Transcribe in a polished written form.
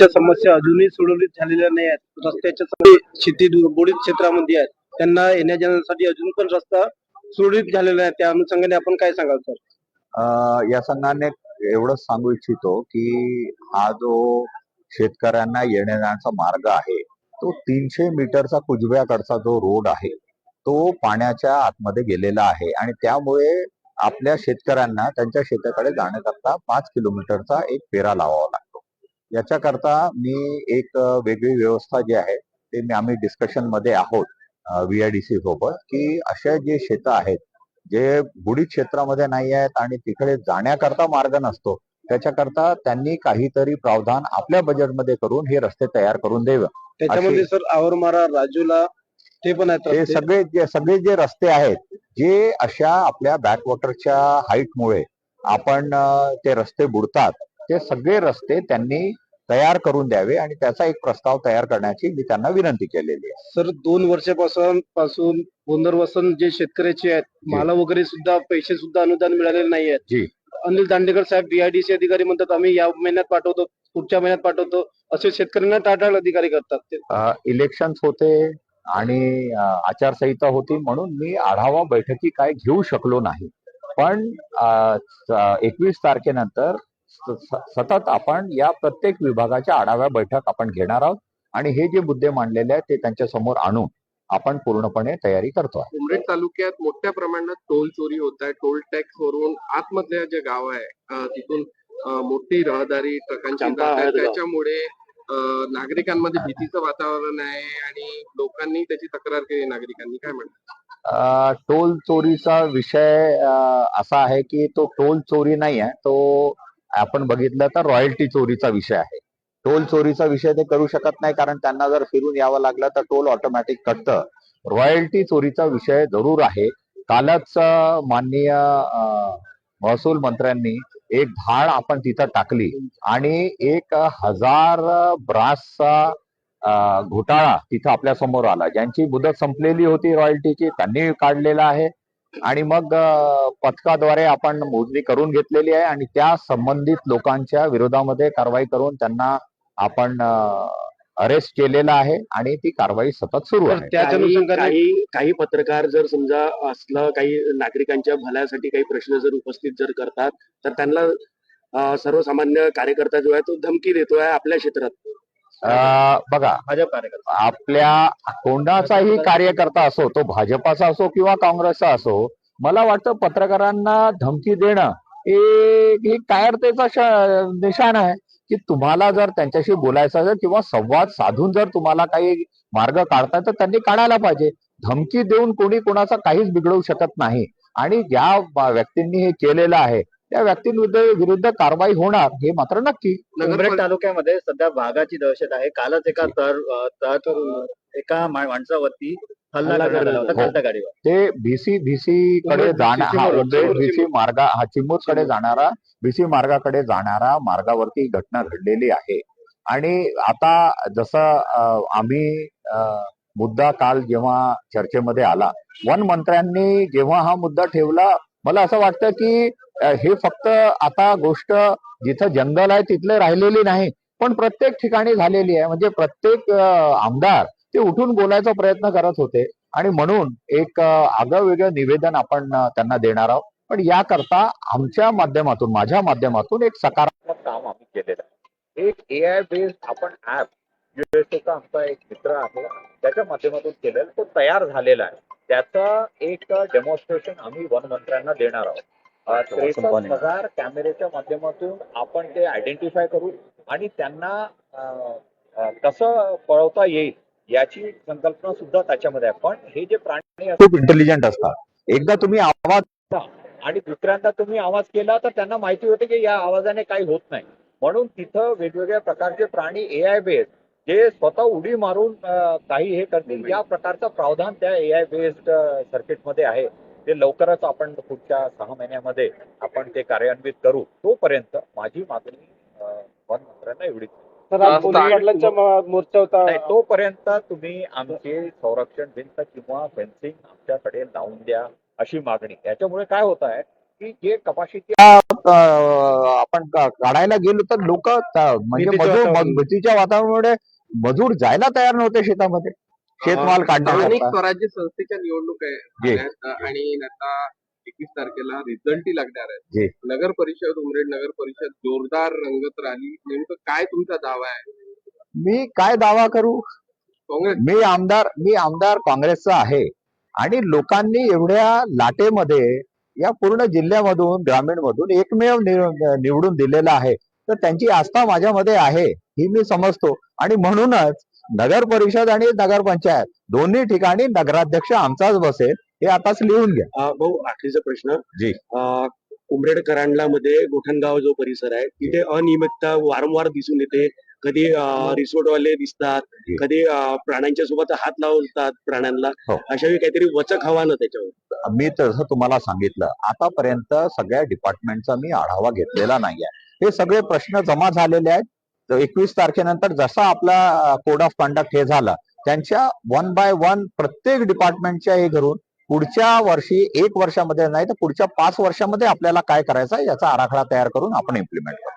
रस्त्याच्या समस्या अजूनही सोडवलीत झालेल्या नाही आहेत. रस्त्याच्या शेती बुडीत क्षेत्रामध्ये आहेत, त्यांना येण्या जाण्यासाठी अजून पण रस्ता सुरळीत झालेला आहे. त्या अनुषंगाने आपण काय सांगाल सर? या संघाने एवढंच सांगू इच्छितो की हा जो शेतकऱ्यांना येण्या जाण्याचा मार्ग आहे तो 300 मीटरचा कुजव्याकडचा जो रोड आहे तो पाण्याच्या आतमध्ये गेलेला आहे आणि त्यामुळे आपल्या शेतकऱ्यांना त्यांच्या शेताकडे जाण्याकरता 5 किलोमीटरचा एक फेरा लावावा लागतो. याच्याकरता मी एक वेगळी व्यवस्था जी आहे ते आम्ही डिस्कशन मध्ये आहोत VIDC सोबत की अशा जे शेतं आहेत जे बुडीत क्षेत्रामध्ये नाही आहेत आणि तिकडे जाण्याकरता मार्ग नसतो त्याच्याकरता त्यांनी काहीतरी प्रावधान आपल्या बजेटमध्ये करून हे रस्ते तयार करून द्यावे. त्याच्यामध्ये सर आवरमारा राजूला ते पण आहेत. हे सगळे जे रस्ते आहेत जे अशा आपल्या बॅकवॉटरच्या हाईटमुळे आपण ते रस्ते बुडतात ते सगळे रस्ते त्यांनी तयार करून द्यावे आणि त्याचा एक प्रस्ताव तयार करण्याची मी त्यांना विनंती केलेली आहे. सर 2 वर्षापासून पुनर्वसन जे शेतकऱ्याचे आहेत मला वगैरे सुद्धा पैसे सुद्धा अनुदान मिळालेले नाही आहेत. जी अनिल दांडेकर साहेब VIDC अधिकारी म्हणतात आम्ही या महिन्यात पाठवतो, पुढच्या महिन्यात पाठवतो, असे शेतकऱ्यांना टाटाळ अधिकारी करतात. इलेक्शन्स होते आणि आचारसंहिता होती म्हणून मी आढावा बैठकी काय घेऊ शकलो नाही. पण 21 तारखेनंतर सतत आपण या प्रत्येक विभागाच्या आढावा बैठक आपण घेणार आहोत आणि हे जे मुद्दे मांडलेले आहेत ते त्यांच्या समोर आणून आपण पूर्णपणे तयारी करतो. उमरेड तालुक्यात मोठ्या प्रमाणात टोल चोरी होत आहे. टोल टॅक्स वरून आतमधल्या जे गाव आहे तिथून मोठी रहदारी ट्रकांची जात आहे. त्याच्यामुळे नागरिकांमध्ये भीतीचं वातावरण आहे आणि लोकांनी त्याची तक्रार केली. नागरिकांनी काय म्हणतात? टोल चोरीचा विषय असा आहे की तो टोल चोरी नाही आहे, तो आपण बघितलं तर रॉयल्टी चोरीचा विषय आहे. टोल चोरीचा विषय ते करू शकत नाही कारण त्यांना जर फिरून यावं लागलं तर टोल ऑटोमॅटिक कटतं. रॉयल्टी चोरीचा विषय जरूर आहे. कालच माननीय महसूल मंत्र्यांनी एक धाड आपण तिथं टाकली आणि 1000 ब्रासचा घोटाळा तिथं आपल्या समोर आला. ज्यांची मुदत संपलेली होती रॉयल्टीची त्यांनी काढलेला आहे आणि मग पथकाद्वारे आपण मोजणी करून घेतलेली आहे आणि त्या संबंधित लोकांच्या विरोधामध्ये कारवाई करून त्यांना आपण अरेस्ट केलेला आहे आणि ती कारवाई सतत सुरू आहे. काही पत्रकार जर समजा असलं काही नागरिकांच्या भल्यासाठी काही प्रश्न जर उपस्थित जर करतात तर त्यांना सर्वसामान्य कार्यकर्ता जो आहे तो धमकी देतोय आपल्या क्षेत्रात. बघा भाजप कार्यकर्ता आपल्या कोणाचाही कार्यकर्ता असो तो भाजपाचा असो किंवा काँग्रेसचा असो मला वाटतं पत्रकारांना धमकी देणं हे कायरतेचा निशाण आहे की तुम्हाला जर त्यांच्याशी बोलायचं असेल किंवा संवाद साधून जर तुम्हाला काही मार्ग काढताय तर त्यांनी काढायला पाहिजे. धमकी देऊन कोणी कोणाचा काहीच बिघडवू शकत नाही आणि ज्या व्यक्तींनी हे केलेलं आहे त्या व्यक्तींविरुद्ध कारवाई होणार हे मात्र नक्की. उमरेड तालुक्यामध्ये सध्या वाघाची दहशत आहे. कालच एका माणसावरती हल्ला करण्यात आला होता गाडीवर. ते VC कडे जाणार चिमूर कडे जाणारा VC मार्गाकडे जाणारा मार्गावरती घटना घडलेली आहे आणि आता जसं आम्ही मुद्दा काल जेव्हा चर्चेमध्ये आला वन मंत्र्यांनी जेव्हा हा मुद्दा ठेवला मला असं वाटतं की हे फक्त आता गोष्ट जिथं जंगल आहे तिथले राहिलेली नाही पण प्रत्येक ठिकाणी झालेली आहे. म्हणजे प्रत्येक आमदार ते उठून बोलायचा प्रयत्न करत होते आणि म्हणून एक आगळं वेगळं निवेदन आपण त्यांना देणार आहोत. पण याकरता आमच्या माध्यमातून माझ्या माध्यमातून एक सकारात्मक काम आम्ही केलेलं आहे. एक AI बेस्ड आपण ऍप USAचा आमचा एक मित्र आहे त्याच्या माध्यमातून केलेलं तो तयार झालेला आहे. त्याचं एक डेमॉन्स्ट्रेशन आम्ही वन मंत्र्यांना देणार आहोत. 63,000 कॅमेऱ्याच्या माध्यमातून आपण ते आयडेंटिफाय करू आणि त्यांना कसं पळवता येईल याची संकल्पना सुद्धा त्याच्यामध्ये आहे. पण हे जे प्राणी खूप इंटेलिजंट असतात. एकदा तुम्ही आवाज आणि दुसऱ्यांदा तुम्ही आवाज केला तर त्यांना माहिती होते की या आवाजाने काही होत नाही. म्हणून तिथं वेगवेगळ्या प्रकारचे प्राणी AI बेस्ड जे स्वतः उडी मारून काही हे करतील या प्रकारचं प्रावधान त्या AI बेस्ड सर्किटमध्ये आहे. ते लवकरच आपण पुढच्या 6 महिन्यामध्ये आपण ते कार्यान्वित करू. तोपर्यंत माझी मागणी वन मंत्र्यांना एवढीच. मोर्चा होता तोपर्यंत तुम्ही आमचे संरक्षण भिंत किंवा फेन्सिंग आमच्याकडे लावून द्या अशी मागणी. याच्यामुळे काय होत आहे की जे कपाशीच्या आपण काढायला गेलो तर लोक म्हणजे भीतीच्या वातावरणामुळे मजूर जायला तयार नव्हते शेतामध्ये शेतमाल स्थानिक काढण्याकरता. स्वराज्य संस्थेच्या निवडणूक जी. आहे आणि आता 21 तारखेला रिझल्टही लागणार जी. आहे. नगर परिषद उमरेड नगर परिषद जोरदार रंगत राहिली. नेमकं काय तुमचा दावा आहे? मी काय दावा करू? काँग्रेस मी आमदार काँग्रेसचा आहे आणि लोकांनी एवढ्या लाटेमध्ये या पूर्ण जिल्ह्यामधून ग्रामीण मधून एकमेव निवडून दिलेला आहे, तर त्यांची आस्था माझ्यामध्ये आहे ही मी समजतो. आणि म्हणूनच नगर परिषद आणि नगरपंचायत दोन्ही ठिकाणी नगराध्यक्ष आमचाच बसेल, हे आताच लिहून घ्या. भाऊ, आखरीचा प्रश्न. जी. उमरेड करांडला मध्ये गोठणगाव जो परिसर आहे तिथे अनियमितता वारंवार दिसून येते. कधी रिसोर्टवाले दिसतात, कधी प्राण्यांच्या सोबत हात लावतात प्राण्यांना. हो. अशा वेळी काहीतरी वचक हवा ना त्याच्यावर. मी तसं तुम्हाला सांगितलं, आतापर्यंत सगळ्या डिपार्टमेंटचा मी आढावा घेतलेला नाहीये. हे सगळे प्रश्न जमा झालेले आहेत. 21 तारखेनंतर जसा आपला कोड ऑफ कंडक्ट हे झाला, त्यांच्या 1 बाय 1 प्रत्येक डिपार्टमेंटच्या हे करून पुढच्या वर्षी 1 वर्षामध्ये नाही तर पुढच्या 5 वर्षामध्ये आपल्याला काय करायचं याचा आराखडा तयार करून आपण इम्प्लिमेंट करू.